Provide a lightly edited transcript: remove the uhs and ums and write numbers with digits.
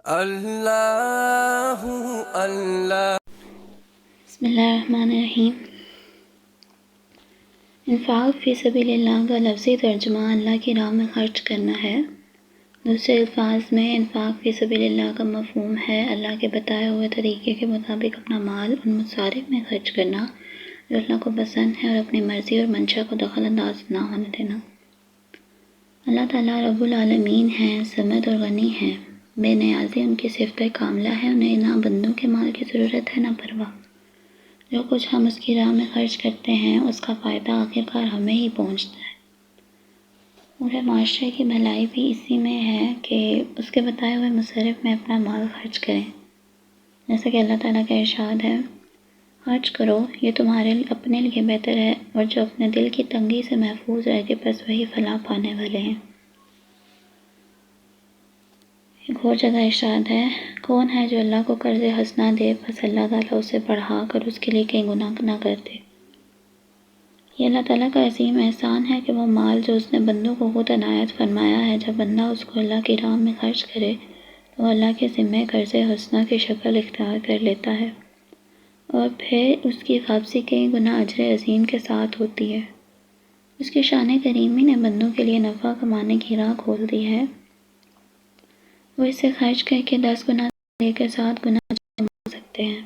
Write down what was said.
اللہ اللہ۔ بسم اللہ الرحمن الرحیم۔ انفاق فی سبیل اللہ کا لفظی ترجمہ اللہ کی راہ میں خرچ کرنا ہے۔ دوسرے الفاظ میں انفاق فی سبیل اللہ کا مفہوم ہے اللہ کے بتائے ہوئے طریقے کے مطابق اپنا مال ان مصارف میں خرچ کرنا جو اللہ کو پسند ہے اور اپنی مرضی اور منشا کو دخل انداز نہ ہونے دینا۔ اللہ تعالیٰ رب العالمین ہیں، صمد اور غنی ہیں، بے نیازی ان کی صفت کاملہ ہے، انہیں نہ بندوں کے مال کی ضرورت ہے نہ پرواہ۔ جو کچھ ہم اس کی راہ میں خرچ کرتے ہیں اس کا فائدہ آخرکار ہمیں ہی پہنچتا ہے۔ پورے معاشرے کی بھلائی بھی اسی میں ہے کہ اس کے بتائے ہوئے مصرف میں اپنا مال خرچ کریں، جیسا کہ اللہ تعالیٰ کا ارشاد ہے، خرچ کرو یہ تمہارے اپنے لیے بہتر ہے، اور جو اپنے دل کی تنگی سے محفوظ رہ کے بس وہی فلاح پانے والے ہیں۔ ایک اور جگہ ارشاد ہے، کون ہے جو اللہ کو قرض حسنہ دے بس اللہ تعالیٰ اسے بڑھا کر اس کے لیے کہیں گناہ نہ کر دے۔ یہ اللہ تعالیٰ کا عظیم احسان ہے کہ وہ مال جو اس نے بندوں کو خود عنایت فرمایا ہے، جب بندہ اس کو اللہ کی راہ میں خرچ کرے تو وہ اللہ کے ذمہ قرض حسنہ کی شکل اختیار کر لیتا ہے، اور پھر اس کی واپسی کئی گنا اجر عظیم کے ساتھ ہوتی ہے۔ اس کی شان کریمی نے بندوں کے لیے نفع کمانے کی راہ کھول دی ہے۔ وہ اسے خرچ کر کے 10 گنا لے کر 7 گنا کما سکتے ہیں۔